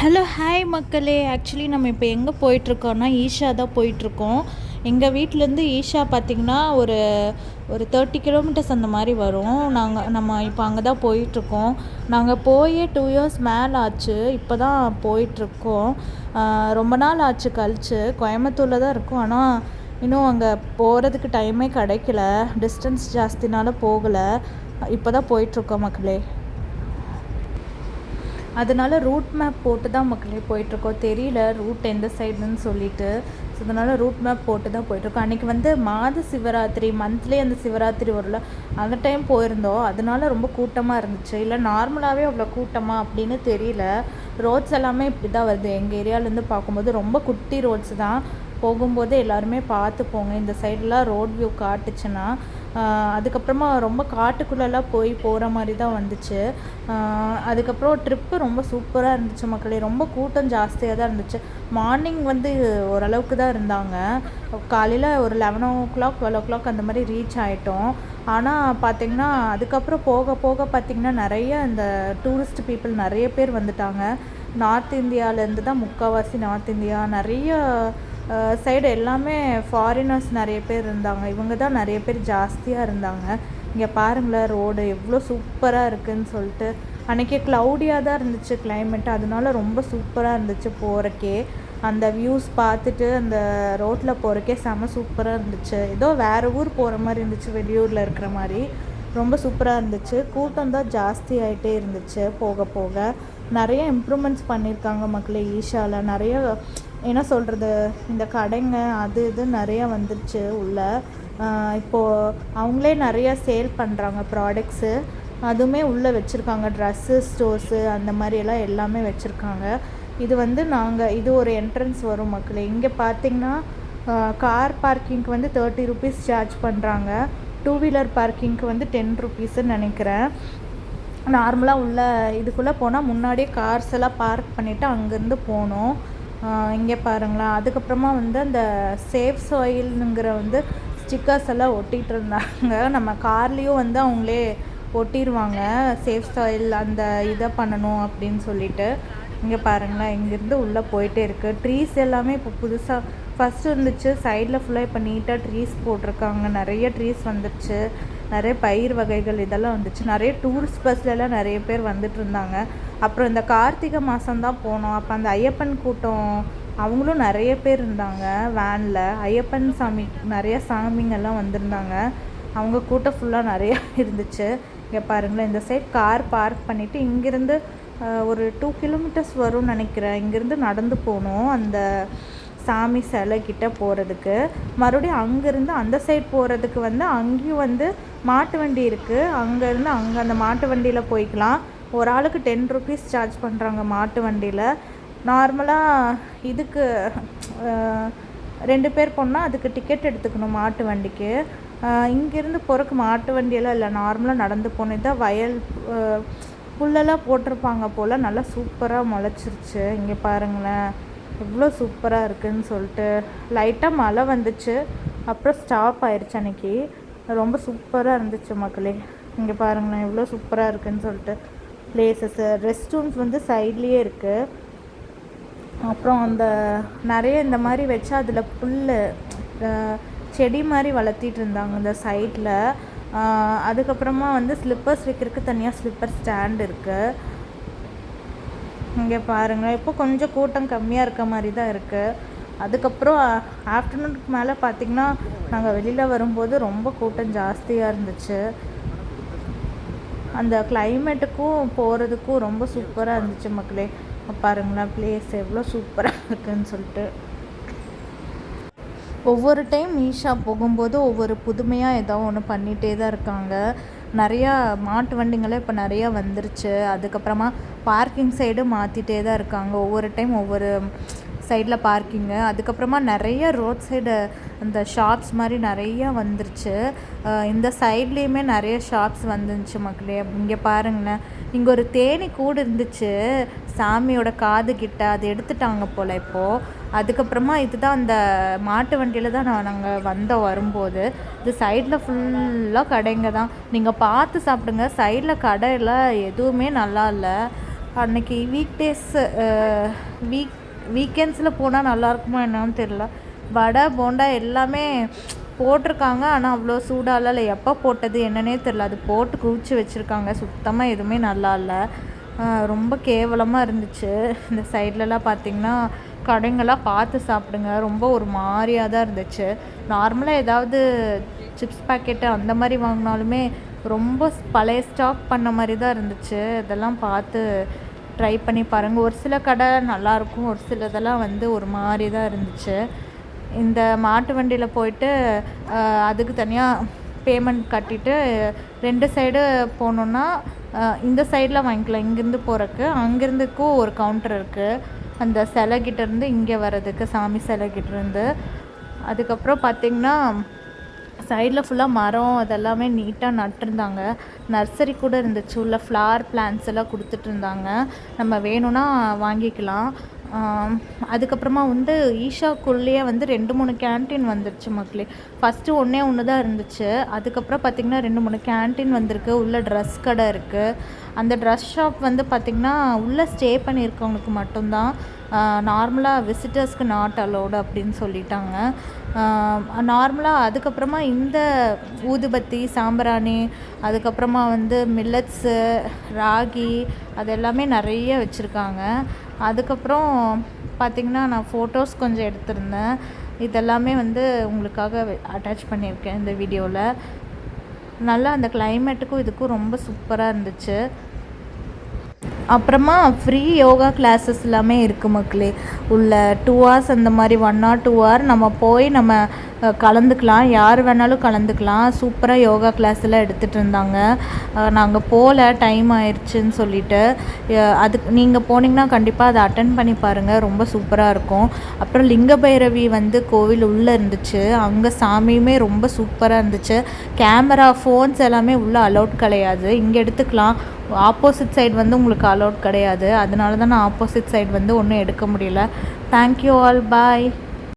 Hello hi மக்களே. Actually நம்ம இப்போ எங்கே போயிட்டுருக்கோன்னா ஈஷா தான் போயிட்டுருக்கோம். எங்கள் வீட்டிலேருந்து ஈஷா பார்த்திங்கன்னா ஒரு ஒரு 30 கிலோமீட்டர்ஸ் அந்த மாதிரி வரும். நம்ம இப்போ அங்கே தான் போயிட்டுருக்கோம். நாங்கள் போயே 2 இயர்ஸ் மேலே ஆச்சு. இப்போ தான் போயிட்டுருக்கோம். ரொம்ப நாள் ஆச்சு கழிச்சு. கோயம்புத்தூரில் தான் இருக்கோம். ஆனால் இன்னும் அங்கே போகிறதுக்கு டைமே கிடைக்கல. டிஸ்டன்ஸ் ஜாஸ்தினால போகலை. இப்போ தான் போயிட்டுருக்கோம் மக்களே. அதனால் ரூட் மேப் போட்டு தான் மக்களே போயிட்டுருக்கோம். தெரியல ரூட் எந்த சைடுன்னு சொல்லிட்டு. ஸோ அதனால் ரூட் மேப் போட்டு தான் போயிட்டுருக்கோம். அன்றைக்கி வந்து மாத சிவராத்திரி, மந்த்லி அந்த சிவராத்திரி வரல, அந்த டைம் போயிருந்தோம். அதனால ரொம்ப கூட்டமாக இருந்துச்சு. இல்லை நார்மலாகவே அவ்வளோ கூட்டமாக அப்படின்னு தெரியல. ரோட்ஸ் எல்லாமே இப்படி தான் வருது. எங்கள் ஏரியாவிலேருந்து பார்க்கும்போது ரொம்ப குட்டி ரோட்ஸ் தான். போகும்போது எல்லாருமே பார்த்து போங்க. இந்த சைடெலாம் ரோட் வியூ காட்டுச்சுன்னா. அதுக்கப்புறமா ரொம்ப காட்டுக்குள்ளெல்லாம் போகிற மாதிரி தான் வந்துச்சு. அதுக்கப்புறம் ட்ரிப்பு ரொம்ப சூப்பராக இருந்துச்சு மக்களே. ரொம்ப கூட்டம் ஜாஸ்தியாக தான் இருந்துச்சு. மார்னிங் வந்து ஓரளவுக்கு தான் இருந்தாங்க. காலையில் ஒரு 11 o'clock 12 o'clock அந்த மாதிரி ரீச் ஆகிட்டோம். ஆனால் பார்த்திங்கன்னா அதுக்கப்புறம் போக போக பார்த்திங்கன்னா நிறைய இந்த டூரிஸ்ட் பீப்புள் நிறைய பேர் வந்துட்டாங்க. நார்த் இந்தியாவிலேருந்து தான் முக்கால்வாசி. நார்த் இந்தியா நிறைய சைடு எல்லாமே ஃபாரினர்ஸ் நிறைய பேர் இருந்தாங்க. இவங்க தான் நிறைய பேர் ஜாஸ்தியாக இருந்தாங்க. இங்கே பாருங்களேன் ரோடு எவ்வளோ சூப்பராக இருக்குதுன்னு சொல்லிட்டு. அன்றைக்கி க்ளவுடியாக தான் இருந்துச்சு கிளைமேட். அதனால ரொம்ப சூப்பராக இருந்துச்சு போகிறக்கே. அந்த வியூஸ் பார்த்துட்டு அந்த ரோட்டில் போகிறக்கே செம சூப்பராக இருந்துச்சு. ஏதோ வேறு ஊர் போகிற மாதிரி இருந்துச்சு, வெளியூரில் இருக்கிற மாதிரி. ரொம்ப சூப்பராக இருந்துச்சு. கூட்டம் தான் ஜாஸ்தி ஆகிட்டே இருந்துச்சு போக போக. நிறைய இம்ப்ரூவ்மெண்ட்ஸ் பண்ணியிருக்காங்க மக்களே ஈஷாவில். நிறைய என்ன சொல்கிறது, இந்த கடைங்க அது இது நிறையா வந்துருச்சு உள்ள. இப்போது அவங்களே நிறையா சேல் பண்ணுறாங்க ப்ராடக்ட்ஸு. அதுவுமே உள்ளே வச்சுருக்காங்க. ட்ரெஸ்ஸு ஸ்டோர்ஸு அந்த மாதிரியெல்லாம் எல்லாமே வச்சுருக்காங்க. இது வந்து இது ஒரு என்ட்ரன்ஸ் வரும் மக்களே. இங்கே பார்த்திங்கன்னா கார் பார்க்கிங்க்கு வந்து 30 rupees சார்ஜ் பண்ணுறாங்க. 2-wheeler பார்க்கிங்க்கு வந்து 10 rupeesன்னு நினைக்கிறேன். நார்மலாக உள்ள இதுக்குள்ளே போனால் முன்னாடியே கார்ஸ் எல்லாம் பார்க் பண்ணிவிட்டு அங்கேருந்து போகணும். இங்கே பாருங்களேன். அதுக்கப்புறமா வந்து அந்த சேஃப் சாயில்ங்கிற வந்து ஸ்டிக்கர்ஸ் எல்லாம் ஒட்டிகிட்டு இருந்தாங்க. நம்ம கார்லேயும் வந்து அவங்களே ஒட்டிடுவாங்க, சேஃப் சாயில் அந்த இதை பண்ணணும் அப்படின்னு சொல்லிட்டு. இங்கே பாருங்களேன், இங்கேருந்து உள்ளே போயிட்டே இருக்குது. ட்ரீஸ் எல்லாமே இப்போ புதுசாக ஃபஸ்ட்டு இருந்துச்சு, சைடில் ஃபுல்லாக இப்போ நீட்டாக ட்ரீஸ் போட்டிருக்காங்க. நிறைய ட்ரீஸ் வந்துடுச்சு. நிறைய பயிர் வகைகள் இதெல்லாம் வந்துச்சு. நிறைய டூரிஸ்ட் பஸ்லலாம் நிறைய பேர் வந்துட்டு இருந்தாங்க. அப்புறம் இந்த கார்த்திகை மாதம்தான் போனோம். அப்போ அந்த ஐயப்பன் கூட்டம் அவங்களும் நிறைய பேர் இருந்தாங்க வேனில். ஐயப்பன் சாமி நிறைய சாமிங்கெல்லாம் வந்திருந்தாங்க. அவங்க கூட்டம் ஃபுல்லாக நிறையா இருந்துச்சு. இங்கே பாருங்களேன், இந்த சைட் கார் பார்க் பண்ணிவிட்டு இங்கேருந்து ஒரு 2 kilometers வரும்னு நினைக்கிறேன். இங்கேருந்து நடந்து போகணும் அந்த சாமி சிலை கிட்ட போகிறதுக்கு. மறுபடியும் அங்கேருந்து அந்த சைட் போகிறதுக்கு வந்து அங்கேயும் வந்து மாட்டு வண்டி இருக்குது. அங்கேருந்து அங்கே அந்த மாட்டு வண்டியில் போய்க்கலாம். ஒரு ஆளுக்கு 10 rupees சார்ஜ் பண்ணுறாங்க மாட்டு வண்டியில். நார்மலாக இதுக்கு 2 பேர் போனால் அதுக்கு டிக்கெட் எடுத்துக்கணும் மாட்டு வண்டிக்கு. இங்கேருந்து போகிறக்கு மாட்டு வண்டியெல்லாம் இல்லை, நார்மலாக நடந்து போனது தான். வயல் புல்லெல்லாம் போட்டிருப்பாங்க போல். நல்லா சூப்பராக முளைச்சிருச்சு. இங்கே பாருங்களேன் எவ்வளோ சூப்பராக இருக்குதுன்னு சொல்லிட்டு. லைட்டாக மழை வந்துச்சு, அப்புறம் ஸ்டாப் ஆயிடுச்சு. அன்றைக்கி ரொம்ப சூப்பராக இருந்துச்சு மக்களே. இங்கே பாருங்களேன் எவ்வளோ சூப்பராக இருக்குதுன்னு சொல்லிட்டு. பிளேசஸ்ஸு ரெஸ்ட் ரூம்ஸ் வந்து சைட்லேயே இருக்குது. அப்புறம் அந்த நிறைய இந்த மாதிரி வச்சு அதில் புல் செடி மாதிரி வளர்த்திட்டு இருந்தாங்க இந்த சைடில். அதுக்கப்புறமா வந்து ஸ்லிப்பர்ஸ் வைக்கிறதுக்கு தனியாக ஸ்லிப்பர் ஸ்டாண்ட் இருக்குது. இங்கே பாருங்கள், இப்போ கொஞ்சம் கூட்டம் கம்மியாக இருக்க மாதிரி தான் இருக்குது. அதுக்கப்புறம் ஆஃப்டர்நூனுக்கு மேலே பார்த்திங்கன்னா நாங்கள் வெளியில் வரும்போது ரொம்ப கூட்டம் ஜாஸ்தியாக இருந்துச்சு. அந்த கிளைமேட்டுக்கும் போகிறதுக்கும் ரொம்ப சூப்பராக இருந்துச்சு மக்களே. பாருங்களேன் பிளேஸ் எவ்வளோ சூப்பராக இருக்குதுன்னு சொல்லிட்டு. ஒவ்வொரு டைம் ஈஷா போகும்போது ஒவ்வொரு புதுமையாக ஏதோ ஒன்று பண்ணிகிட்டே தான் இருக்காங்க. நிறையா மாட்டு வண்டிங்களே இப்போ நிறையா வந்துருச்சு. அதுக்கப்புறமா பார்க்கிங் சைடு மாற்றிட்டே தான் இருக்காங்க. ஒவ்வொரு டைம் ஒவ்வொரு சைடில் பார்க்கிங்கு. அதுக்கப்புறமா நிறைய ரோட் சைடு இந்த ஷாப்ஸ் மாதிரி நிறையா வந்துருச்சு. இந்த சைட்லேயுமே நிறைய ஷாப்ஸ் வந்துருந்துச்சு மக்களே. இங்கே பாருங்களேன், இங்கே ஒரு தேனி கூடு இருந்துச்சு சாமியோட காது கிட்ட. அது எடுத்துட்டாங்க போல் இப்போது. அதுக்கப்புறமா இதுதான் அந்த மாட்டு வண்டியில் தான் நாங்கள் வரும்போது. இது சைடில் ஃபுல்லாக கடைங்க தான். நீங்கள் பார்த்து சாப்பிடுங்க. சைடில் கடையில் எதுவுமே நல்லா இல்லை. அன்றைக்கி வீக்கெண்ட்ஸில் போனால் நல்லாயிருக்குமா என்னன்னு தெரில. வடை போண்டா எல்லாமே போட்டிருக்காங்க, ஆனால் அவ்வளோ சூடாலாம் இல்லை. எப்போ போட்டது என்னன்னே தெரில. அது போட்டு குவிச்சு வச்சுருக்காங்க. சுத்தமாக எதுவுமே நல்லா இல்லை, ரொம்ப கேவலமாக இருந்துச்சு. இந்த சைட்லலாம் பார்த்திங்கன்னா கடைங்கள்லாம் பார்த்து சாப்பிடுங்க. ரொம்ப ஒரு மாதிரியாக தான் இருந்துச்சு. நார்மலாக ஏதாவது சிப்ஸ் பாக்கெட்டு அந்த மாதிரி வாங்கினாலுமே ரொம்ப பழைய ஸ்டாக் பண்ண மாதிரி தான் இருந்துச்சு. இதெல்லாம் பார்த்து ட்ரை பண்ணி பாருங்கள். ஒரு சில கடை நல்லாயிருக்கும், ஒரு சிலதெல்லாம் வந்து ஒரு மாதிரி தான் இருந்துச்சு. இந்த மாட்டு வண்டியில் போயிட்டு அதுக்கு தனியாக பேமெண்ட் கட்டிட்டு 2 சைடு போனோன்னா இந்த சைடில் வாங்கிக்கலாம். இங்கேருந்து போகிறக்கு அங்கேருந்துக்கும் ஒரு கவுண்டர் இருக்குது, அந்த சிலைகிட்டேருந்து இங்கே வர்றதுக்கு, சாமி சிலைகிட்டேருந்து. அதுக்கப்புறம் பார்த்திங்கன்னா சைடில் ஃபுல்லாக மரம் அதெல்லாமே நீட்டாக நட்டுருந்தாங்க. நர்சரி கூட இருந்துச்சு, உள்ள ஃப்ளவர் பிளான்ட்ஸ் எல்லாம் கொடுத்துட்ருந்தாங்க. நம்ம வேணும்னா வாங்கிக்கலாம். அதுக்கப்புறமா வந்து ஈஷாக்குள்ளேயே வந்து 2-3 கேன்டீன் வந்துருச்சு மக்களே. ஃபஸ்ட்டு ஒன்று தான் இருந்துச்சு, அதுக்கப்புறம் பார்த்திங்கன்னா 2-3 கேன்டீன் வந்திருக்கு. உள்ள ட்ரெஸ் கடை இருக்குது. அந்த ட்ரெஸ் ஷாப் வந்து பார்த்திங்கன்னா உள்ளே ஸ்டே பண்ணியிருக்கவங்களுக்கு மட்டும்தான், நார்மலாக விசிட்டர்ஸ்க்கு நாட் அலோடு அப்படின்னு சொல்லிட்டாங்க. நார்மலாக அதுக்கப்புறமா இந்த ஊதுபத்தி, சாம்பிராணி, அதுக்கப்புறமா வந்து மில்லட்ஸு, ராகி அது எல்லாமே நிறைய வச்சுருக்காங்க. அதுக்கப்புறம் பார்த்திங்கன்னா நான் ஃபோட்டோஸ் கொஞ்சம் எடுத்திருந்தேன். இதெல்லாமே வந்து உங்களுக்காக அட்டாச் பண்ணியிருக்கேன் இந்த வீடியோவில். நல்லா அந்த கிளைமேட்டுக்கும் இதுக்கும் ரொம்ப சூப்பராக இருந்துச்சு. அப்புறமா ஃப்ரீ யோகா கிளாஸஸ் எல்லாமே இருக்குது மக்களே. உள்ள 2 hours அந்த மாதிரி 1 or 2 hour நம்ம போய் நம்ம கலந்துக்கலாம். யார் வேணாலும் கலந்துக்கலாம். சூப்பராக யோகா கிளாஸ் எல்லாம் எடுத்துகிட்டு இருந்தாங்க. நாங்கள் போகல, டைம் ஆயிடுச்சுன்னு சொல்லிட்டு. அதுக்கு நீங்கள் போனீங்கன்னா கண்டிப்பாக அதை அட்டன் பண்ணி பாருங்கள், ரொம்ப சூப்பராக இருக்கும். அப்புறம் லிங்க பைரவி வந்து கோவில் உள்ளே இருந்துச்சு, அங்கே சாமியுமே ரொம்ப சூப்பராக இருந்துச்சு. கேமரா, ஃபோன்ஸ் எல்லாமே உள்ளே அலௌட் கிடையாது, இங்கே எடுத்துக்கலாம். ஆப்போசிட் சைடு வந்து உங்களுக்கு அலௌட் கிடையாது, அதனால தான் நான் ஆப்போசிட் சைடு வந்து ஒன்றும் எடுக்க முடியல. தேங்க்யூ ஆல், பாய்.